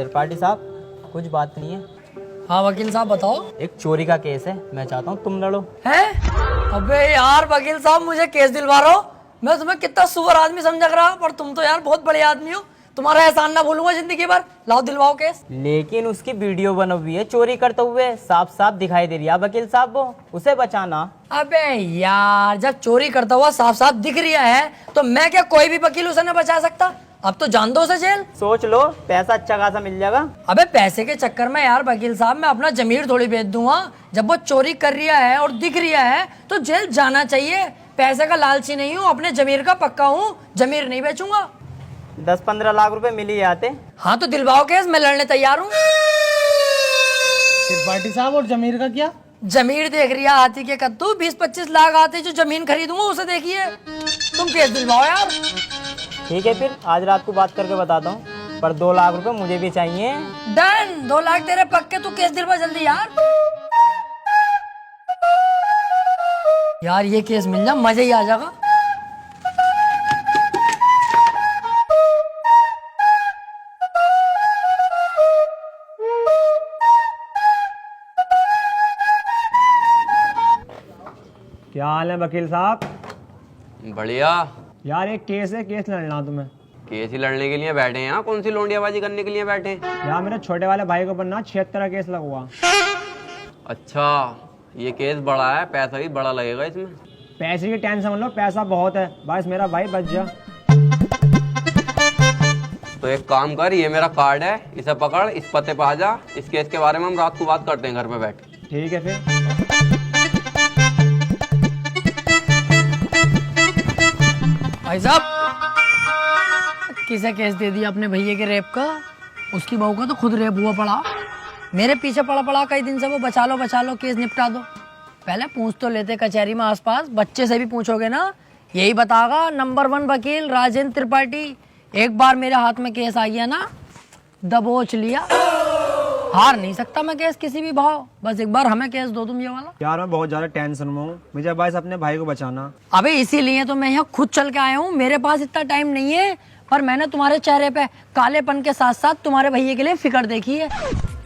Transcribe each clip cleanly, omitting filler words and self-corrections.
त्रिपाठी साहब कुछ बात नहीं है। हाँ वकील साहब बताओ। एक चोरी का केस है, मैं चाहता हूँ तुम लड़ो। है? अबे यार वकील साहब मुझे केस दिलवा रहे हो। मैं तुम्हें कितना सुअर आदमी समझ रहा, पर तुम तो यार बहुत बड़े आदमी हो। तुम्हारा एहसान ना भूलूंगा जिंदगी भर। लाओ दिलवाओ केस। लेकिन उसकी वीडियो बनी हुई है चोरी करते हुए, साफ साफ दिखाई दे रही है वकील साहब, वो उसे बचाना। अबे यार जब चोरी करता हुआ साफ साफ दिख रहा है तो मैं क्या कोई भी वकील उसे न बचा सकता? अब तो जान दो उसे जेल। सोच लो, पैसा अच्छा खासा मिल जाएगा। अबे पैसे के चक्कर में यार वकील साहब मैं अपना जमीर थोड़ी बेच दूंगा। जब वो चोरी कर रहा है और दिख रहा है तो जेल जाना चाहिए। पैसे का लालची नहीं हूँ, अपने जमीर का पक्का हूँ, जमीर नहीं बेचूंगा। 10-15 लाख रुपए मिल ही जाते। हाँ तो दिलवाओ केस, मैं लड़ने तैयार हूँ। त्रिपाठी साहब और जमीर का क्या? जमीर देख रही है हाथी के कद्दू, 20-25 लाख आते जो जमीन खरीदूंगा उसे देखिए। तुम केस दिलवाओ यार। ठीक है फिर आज रात को बात करके बताता हूँ, पर 2 लाख रुपए मुझे भी चाहिए। डन, 2 लाख तेरे पक्के। तू केस दिलवा जल्दी यार। यार ये केस मिल जा मजा ही आ जाएगा। क्या हाल है वकील साहब? बढ़िया। यार एक केस है, केस लड़ना तुम्हें। केस ही लड़ने के लिए बैठे हैं यहाँ? कौन सी लोंडियाबाजी करने के लिए बैठे हैं? यार मेरे छोटे वाले भाई के ऊपर ना 76 का केस लगा। अच्छा, ये केस बड़ा है, पैसा भी बड़ा लगेगा इसमें। पैसे की टेंशन मत लो, पैसा बहुत है, बस मेरा भाई बच जा। तो एक काम कर, ये मेरा कार्ड है, इसे पकड़, इस पते पे आ जा। इस केस के बारे में हम रात को बात करते हैं घर पे बैठ के। ठीक है फिर। भाई साहब किसे केस दे दिया अपने भैया के रेप का? उसकी बहू का तो खुद रेप हुआ पड़ा। मेरे पीछे पड़ा पड़ा कई दिन से वो बचा लो केस निपटा दो। पहले पूछ तो लेते कचहरी में आसपास, बच्चे से भी पूछोगे ना यही बतागा नंबर 1 वकील राजेंद्र त्रिपाठी। एक बार मेरे हाथ में केस आ गया ना, दबोच लिया। हार नहीं सकता मैं केस किसी भी भाव। बस एक बार हमें केस दो तुम ये वाला। यार मैं बहुत ज्यादा टेंशन में हूँ, मुझे बस अपने भाई को बचाना। अबे इसीलिए तो मैं यहाँ खुद चल के आया हूँ। मेरे पास इतना टाइम नहीं है, पर मैंने तुम्हारे चेहरे पे कालेपन के साथ साथ तुम्हारे भैया के लिए फिक्र देखी है,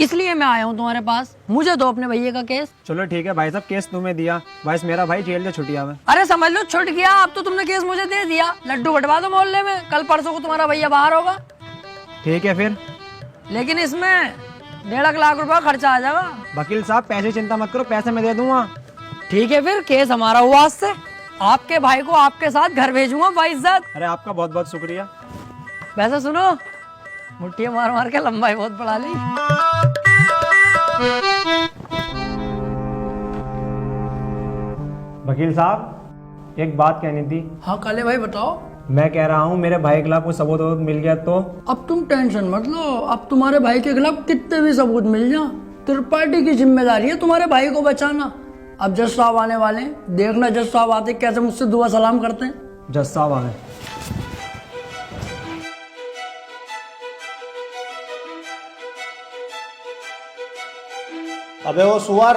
इसलिए मैं आया हूँ तुम्हारे पास। मुझे दो अपने भैया का केस। चलो ठीक है भाई साहब, केस तुम्हें दिया, बस मेरा भाई जेल से छुट्टिया में। अरे समझ लो छुट गया। अब तो तुमने केस मुझे दे दिया, लड्डू बंटवा दो मोहल्ले में। कल परसों को तुम्हारा भैया बाहर होगा। ठीक है फिर। लेकिन इसमें 1.5 लाख रुपया खर्चा आ जाएगा। वकील साहब पैसे चिंता मत करो, पैसे मैं दे दूंगा। ठीक है फिर, केस हमारा हुआ आज से। आपके भाई को आपके साथ घर भेजूंगा बाइज्जत। अरे आपका बहुत बहुत शुक्रिया। वैसे सुनो, मुट्ठी मार मार के लंबाई बहुत बढ़ा ली। वकील साहब एक बात कहनी थी। हाँ काले भाई बताओ। मैं कह रहा हूँ मेरे भाई के खिलाफ कुछ सबूत मिल गया तो? अब तुम टेंशन मत लो, अब तुम्हारे भाई के खिलाफ कितने भी सबूत मिल जाए, त्रिपाठी की जिम्मेदारी है तुम्हारे भाई को बचाना। अब जज साहब आने वाले हैं, देखना जज साहब आते कैसे मुझसे दुआ सलाम करते हैं। जज साहब आ गए। अबे वो सुअर,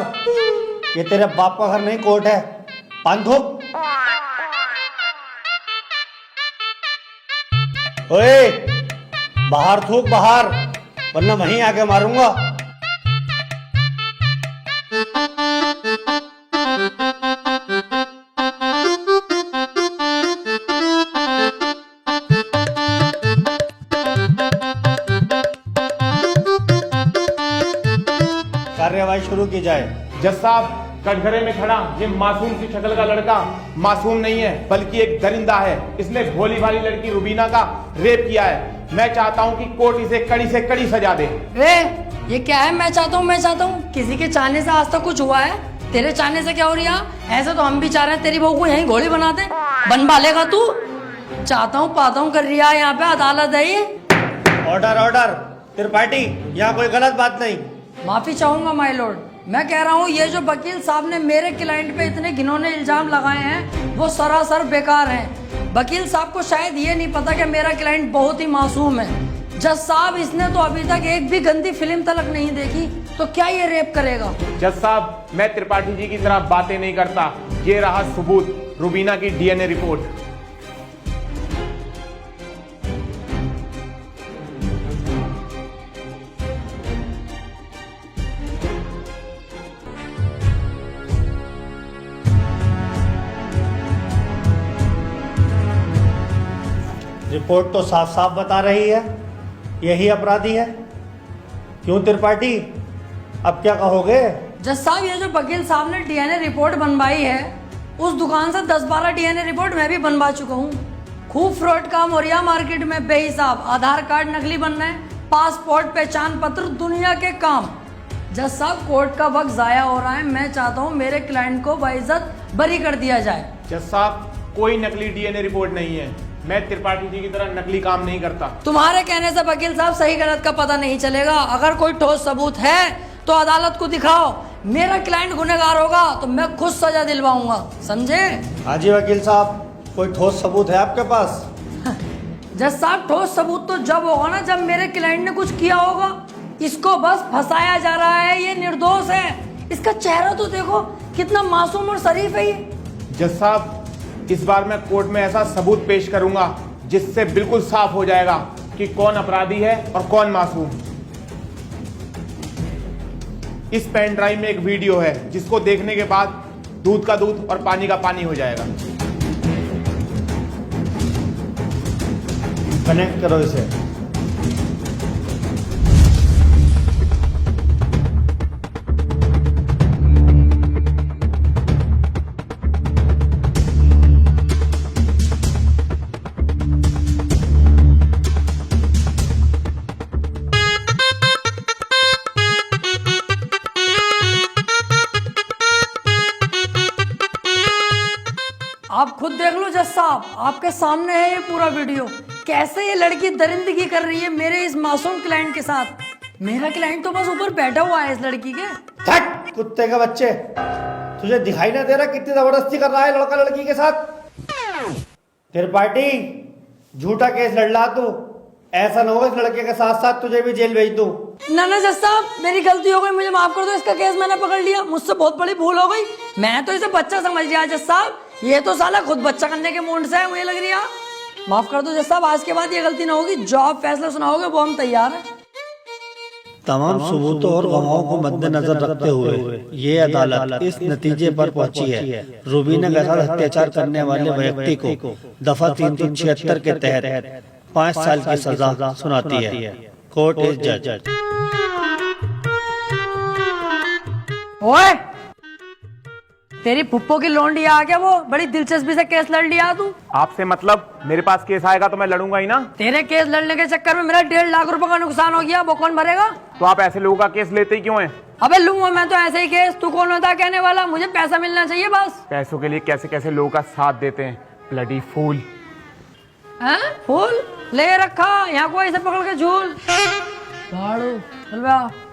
ये तेरे बाप का घर नहीं कोर्ट है। पान थूक। ओए बाहर थूक बाहर, वरना वहीं आके मारूंगा। कार्यवाही शुरू की जाए। जज साहब, कटघरे में खड़ा ये मासूम सी शक्ल का लड़का मासूम नहीं है, बल्कि एक दरिंदा है। इसने भोली भाली लड़की रुबीना का रेप किया है। मैं चाहता हूँ कि कोर्ट इसे कड़ी से कड़ी सजा दे। ये क्या है? मैं चाहता हूँ किसी के चाहने से आज तक कुछ हुआ है? तेरे चाहने से क्या हो रहा? ऐसे तो हम भी चाह रहे हैं तेरी बहू को यहीं घोड़ी बना दे। बनवा लेगा तू? चाहता हूँ पाता हूँ कर रहा है। यहाँ पे अदालत है ये। Order order. त्रिपाठी, यहाँ कोई गलत बात नहीं। माफी चाहूंगा माय लॉर्ड। मैं कह रहा हूँ ये जो वकील साहब ने मेरे क्लाइंट पे इतने घिनौने इल्जाम लगाए हैं वो सरासर बेकार हैं। वकील साहब को शायद ये नहीं पता कि मेरा क्लाइंट बहुत ही मासूम है। जज साहब, इसने तो अभी तक एक भी गंदी फिल्म तलक नहीं देखी, तो क्या ये रेप करेगा? जज साहब, मैं त्रिपाठी जी की तरह बातें नहीं करता। ये रहा सबूत, रुबीना की डीएनए रिपोर्ट। रिपोर्ट तो साफ साफ बता रही है यही अपराधी है। क्यों त्रिपाठी, अब क्या कहोगे? जज साहब, ये जो वकील साहब ने डीएनए रिपोर्ट बनवाई है, उस दुकान से 10-12 डीएनए रिपोर्ट मैं भी बनवा चुका हूँ। खूब फ्रॉड काम हो रहा मार्केट में बेहिसाब। आधार कार्ड नकली बन रहे हैं, पासपोर्ट, पहचान पत्र, दुनिया के काम। जज साहब, कोर्ट का वक्त जाया हो रहा है। मैं चाहता हूँ मेरे क्लाइंट को बाइज्जत बरी कर दिया जाए। जज साहब, कोई नकली डीएनए रिपोर्ट नहीं है। मैं त्रिपाठी जी की तरह नकली काम नहीं करता। तुम्हारे कहने से वकील साहब सही गलत का पता नहीं चलेगा। अगर कोई ठोस सबूत है तो अदालत को दिखाओ। मेरा क्लाइंट गुनहगार होगा तो मैं खुद सजा दिलवाऊंगा, समझे? हाँ जी वकील साहब, कोई ठोस सबूत है आपके पास? जज साहब, ठोस सबूत तो जब होगा ना जब मेरे क्लाइंट ने कुछ किया होगा। इसको बस फंसाया जा रहा है, ये निर्दोष है। इसका चेहरा तो देखो, कितना मासूम और शरीफ है ये। जज साहब, इस बार मैं कोर्ट में ऐसा सबूत पेश करूंगा जिससे बिल्कुल साफ हो जाएगा कि कौन अपराधी है और कौन मासूम। इस पेन ड्राइव में एक वीडियो है जिसको देखने के बाद दूध का दूध और पानी का पानी हो जाएगा। कनेक्ट करो इसे। आप खुद देख लो जज साहब, आपके सामने है ये पूरा वीडियो। कैसे ये लड़की दरिंदगी कर रही है मेरे इस मासूम क्लाइंट के साथ। मेरा क्लाइंट तो बस ऊपर बैठा हुआ है इस लड़की के। हट कुत्ते के बच्चे, तुझे दिखाई ना दे रहा कितनी जबरदस्ती कर रहा है लड़का लड़की के साथ? त्रिपाठी, झूठा केस लड़ ला तू। ऐसा ना होगा इस लड़के के साथ साथ तुझे भी जेल भेज दूं। ना जज साहब, मेरी गलती हो गई, मुझे माफ कर दो। इसका केस मैंने पकड़ लिया, मुझसे बहुत बड़ी भूल हो गई। मैं तो इसे बच्चा समझ लिया जज साहब। ये तो साला खुद बच्चा करने के मूड से है, मुझे लग रही है। माफ कर दो जज साहब, आज के बाद ये गलती ना होगी। जो आप फैसला सुनाओगे वो हम तैयार हैं। तमाम सबूतों और गवाहों को मद्देनजर रखते हुए ये अदालत इस नतीजे पर पहुंची है, रूबीना के साथ अत्याचार करने वाले व्यक्ति को दफा 376 के तहत 5 साल की सजा सुनाती है। कोर्ट इज जज। ओए, तेरी फुप्पो की लौंडी आ गया, वो बड़ी दिलचस्पी से केस लड़ लिया तू। आपसे मतलब? मेरे पास केस आएगा तो मैं लड़ूंगा ही ना। तेरे केस लड़ने के चक्कर में मेरा 1.5 लाख रुपए का नुकसान हो गया, वो कौन भरेगा? तो आप ऐसे लोगों का केस लेते ही क्यों हैं? अबे लूंगा मैं तो ऐसे ही केस, तू कौन होता कहने वाला? मुझे पैसा मिलना चाहिए बस। पैसों के लिए कैसे कैसे लोगों का साथ देते हैं, ब्लडी फूल। हैं? फूल ले रखा यहाँ, कोई इसे पकड़ के झूल। भाड़ू चल बे।